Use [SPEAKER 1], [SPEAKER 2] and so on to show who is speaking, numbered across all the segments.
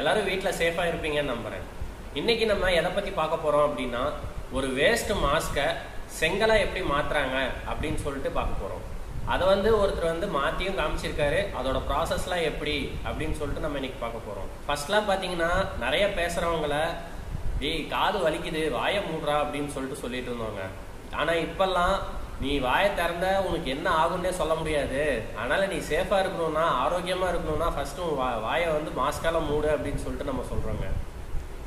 [SPEAKER 1] எல்லாரும் வீட்ல சேஃபா இருப்பீங்கன்னு நம்புறேன். இன்னைக்கு நம்ம எதை பத்தி பார்க்க போறோம் அப்படின்னா, ஒரு வேஸ்ட் மாஸ்கை செங்கலா எப்படி மாத்துறாங்க அப்படின்னு சொல்லிட்டு பார்க்க போறோம். அதை ஒருத்தர் மாத்தியும் காமிச்சிருக்காரு. அதோட ப்ராசஸ்லாம் எப்படி அப்படின்னு சொல்லிட்டு நம்ம இன்னைக்கு பார்க்க போறோம். ஃபர்ஸ்ட்லாம் பாத்தீங்கன்னா நிறைய பேசுறவங்கள காது வலிக்குது வாயை மூடுறா அப்படின்னு சொல்லிட்டு இருந்தாங்க. ஆனா இப்பெல்லாம் நீ வாயை திறந்த உனக்கு என்ன ஆகும்னே சொல்ல முடியாது. அதனால நீ சேஃபா இருக்கணும்னா, ஆரோக்கியமா இருக்கணும்னா ஃபர்ஸ்ட் வாயை மாஸ்கால மூடு அப்படின்னு சொல்லிட்டு நம்ம சொல்றோங்க.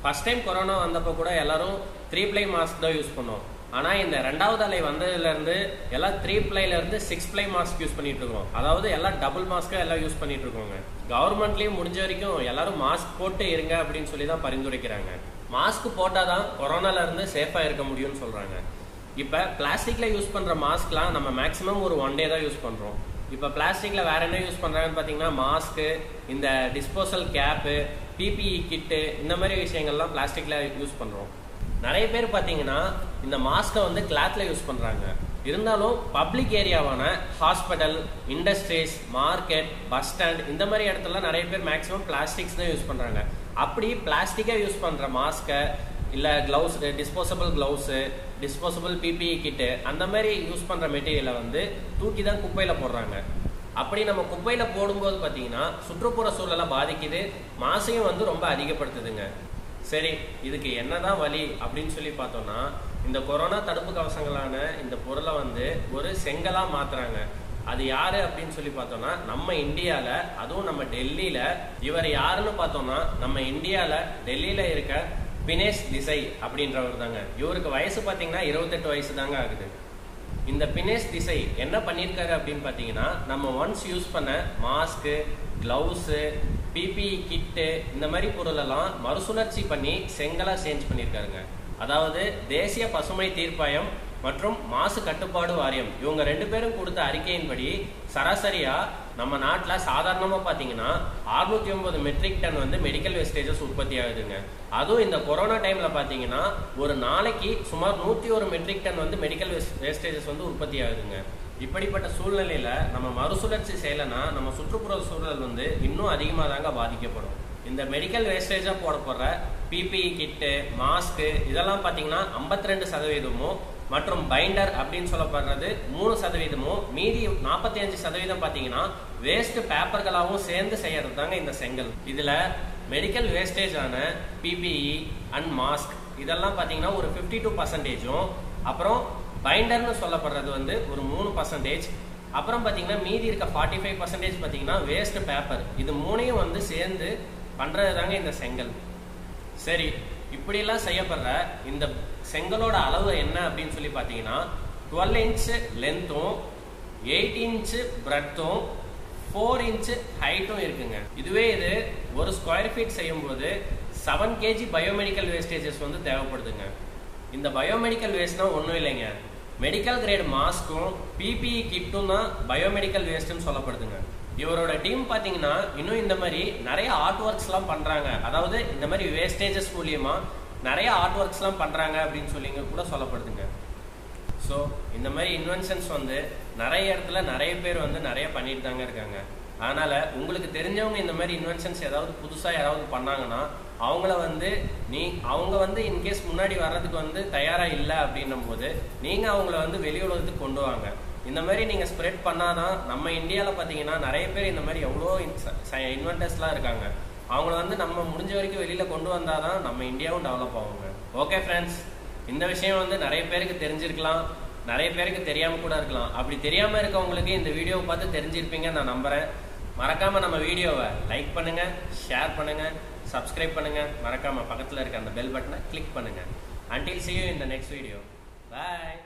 [SPEAKER 1] ஃபர்ஸ்ட் டைம் கொரோனா வந்தப்போ கூட எல்லாரும் 3-ply மாஸ்க் தான் யூஸ் பண்ணோம். ஆனா இந்த ரெண்டாவது அலை வந்ததுல இருந்து எல்லாம் 3-plyல இருந்து 6-ply மாஸ்க் யூஸ் பண்ணிட்டு இருக்கோம். அதாவது எல்லாம் டபுள் மாஸ்கா எல்லாம் யூஸ் பண்ணிட்டு இருக்கோங்க. கவர்மெண்ட்லயும் முடிஞ்ச வரைக்கும் எல்லாரும் மாஸ்க் போட்டு இருங்க அப்படின்னு சொல்லி தான் பரிந்துரைக்கிறாங்க. மாஸ்க் போட்டாதான் கொரோனால இருந்து சேஃபா இருக்க முடியும்னு சொல்றாங்க. இப்ப பிளாஸ்டிக்ல யூஸ் பண்ற மாஸ்க்லாம் நம்ம மேக்சிமம் ஒரு 1 day தான் யூஸ் பண்றோம். இப்ப பிளாஸ்டிக்ல வேற என்ன யூஸ் பண்றாங்கன்னு பாத்தீங்கன்னா, மாஸ்க், இந்த டிஸ்போசல் கேப்பு, பிபிஇ கிட்டு, இந்த மாதிரி விஷயங்கள்லாம் பிளாஸ்டிக்ல யூஸ் பண்றோம். நிறைய பேர் பாத்தீங்கன்னா இந்த மாஸ்கை கிளாத்ல யூஸ் பண்றாங்க. இருந்தாலும் பப்ளிக் ஏரியாவான hospital, industries, market, bus stand, இந்த மாதிரி இடத்துல நிறைய பேர் மேக்சிமம் பிளாஸ்டிக்ஸ் தான் யூஸ் பண்றாங்க. அப்படி பிளாஸ்டிக்கா யூஸ் பண்ற மாஸ்கை இல்ல gloves, disposable gloves, disposable PPE kit, அந்த மாதிரி யூஸ் பண்ற மெட்டீரியலை தூக்கி தான் குப்பையில போடுறாங்க. அப்படி நம்ம குப்பையில போடும்போது பாத்தீங்கன்னா சுற்றுப்புற சூழலை பாதிக்குது, மாசையும் ரொம்ப அதிகப்படுத்துதுங்க. சரி, இதுக்கு என்னதான் வழி அப்படின்னு சொல்லி பார்த்தோம்னா, இந்த கொரோனா தடுப்பு கவசங்களான இந்த பொருளை ஒரு செங்கலா மாத்துறாங்க. அது யாரு அப்படின்னு சொல்லி பார்த்தோம்னா, நம்ம இந்தியால, அதுவும் நம்ம டெல்லியில. இவர் யாருன்னு பார்த்தோம்னா, நம்ம இந்தியால டெல்லியில இருக்க பினேஷ் திசை அப்படின்றவர் தாங்க. இவருக்கு வயசு பாத்தீங்கன்னா 28 வயசு தாங்க ஆகுது. இந்த பினேஷ் திசை என்ன பண்ணிருக்காரு அப்படின்னு பாத்தீங்கன்னா, நம்ம ஒன்ஸ் யூஸ் பண்ண மாஸ்க், கிளவுஸ், பிபிஇ கிட்டு, இந்த மாதிரி பொருள் எல்லாம் மறுசுழற்சி பண்ணி செங்கலா சேஞ்ச் பண்ணிருக்காருங்க. அதாவது தேசிய பசுமை தீர்ப்பாயம் மற்றும் மாசு கட்டுப்பாடு வாரியம், இவங்க 2 பேரும் கொடுத்த அறிக்கையின்படி சராசரியா நம்ம நாட்டுல சாதாரணமா பாத்தீங்கன்னா 609 மெட்ரிக் டன் மெடிக்கல் வேஸ்டேஜஸ் உற்பத்தி ஆகுதுங்க. அதுவும் இந்த கொரோனா டைம்ல பாத்தீங்கன்னா ஒரு நாளைக்கு சுமார் 101 மெட்ரிக் டன் மெடிக்கல் வேஸ்டேஜஸ் உற்பத்தி ஆகுதுங்க. இப்படிப்பட்ட சூழ்நிலையில நம்ம மறுசுழற்சி செய்யலைன்னா நம்ம சுற்றுப்புற சூழல் இன்னும் அதிகமா தாங்க பாதிக்கப்படும். இந்த மெடிக்கல் வேஸ்டேஜா போடுற பிபிஇ கிட்டு, மாஸ்க், இதெல்லாம் பாத்தீங்கன்னா 52% மற்றும் பைண்டர் அப்படின்னு சொல்லப்படுறது 3%, மீதி 45% பாத்தீங்கன்னா வேஸ்ட் பேப்பர்களாகவும் சேர்ந்து செய்யறது தாங்க இந்த செங்கல். இதுல மெடிக்கல் வேஸ்டேஜ் ஆன பிபிஇ அண்ட் மாஸ்க் இதெல்லாம் பாத்தீங்கன்னா ஒரு 52%, அப்புறம் பைண்டர்னு சொல்லப்படுறது ஒரு 3%, அப்புறம் பாத்தீங்கன்னா மீதி இருக்க 45% பாத்தீங்கன்னா வேஸ்ட் பேப்பர். இது மூணையும் சேர்ந்து பண்றது தாங்க இந்த செங்கல். சரி, இப்படி எல்லாம் செய்யப்படுற இந்த செங்கலோட அளவு என்ன அப்படின்னு சொல்லி பாத்தீங்கன்னா 12 இன்ச் லென்த்தும் 8 இன்ச் பிரெத்தும் 4 இன்ச் ஹைட்டும் இருக்குங்க. இதுவே இது ஒரு ஸ்கொயர் ஃபீட் செய்யும் போது 7 kg பயோமெடிக்கல் வேஸ்டேஜஸ் தேவைப்படுதுங்க. இந்த பயோமெடிக்கல் வேஸ்ட்னா ஒன்றும் இல்லைங்க, மெடிக்கல் கிரேட் மாஸ்க்கும் பிபிஇ கிட்டும் தான் பயோமெடிக்கல் வேஸ்ட்னு சொல்லப்படுதுங்க. இவரோட டீம் பாத்தீங்கன்னா இன்னும் இந்த மாதிரி நிறைய ஆர்ட் ஒர்க்ஸ் எல்லாம் பண்றாங்க. அதாவது இந்த மாதிரி வேஸ்டேஜஸ் மூலியமா நிறைய ஆர்ட் ஒர்க்ஸ் எல்லாம் பண்றாங்க அப்படின்னு சொல்லி கூட சொல்லப்படுதுங்க. ஸோ இந்த மாதிரி இன்வென்ஷன்ஸ் நிறைய இடத்துல நிறைய பேர் நிறைய பண்ணிட்டு தாங்க இருக்காங்க. அதனால உங்களுக்கு தெரிஞ்சவங்க இந்த மாதிரி இன்வென்ஷன்ஸ் ஏதாவது புதுசா யாராவது பண்ணாங்கன்னா அவங்கள அவங்க இன்கேஸ் முன்னாடி வர்றதுக்கு தயாரா இல்லை அப்படின்னும் போது நீங்க அவங்கள வெளி உலகத்துக்கு கொண்டு வாங்க. இந்த மாதிரி நீங்க ஸ்ப்ரெட் பண்ணாதான் நம்ம இந்தியால பாத்தீங்கன்னா நிறைய பேர் இந்த மாதிரி எவ்வளோ இன்வென்டர்ஸ்லாம் இருக்காங்க. அவங்கள நம்ம முடிஞ்ச வரைக்கும் வெளியில கொண்டு வந்தாதான் நம்ம இந்தியாவும் டெவலப் ஆகுங்க. ஓகே ஃப்ரெண்ட்ஸ், இந்த விஷயம் நிறைய பேருக்கு தெரிஞ்சிருக்கலாம், நிறைய பேருக்கு தெரியாம கூட இருக்கலாம். அப்படி தெரியாம இருக்கவங்களுக்கு இந்த வீடியோவை பார்த்து தெரிஞ்சிருப்பீங்கன்னு நான் நம்புறேன். மறக்காம நம்ம வீடியோவை லைக் பண்ணுங்க, ஷேர் பண்ணுங்க, சப்ஸ்கிரைப் பண்ணுங்க, மறக்காம பக்கத்துல இருக்க அந்த பெல் பட்டனை கிளிக் பண்ணுங்க. Until see you in the next video. Bye.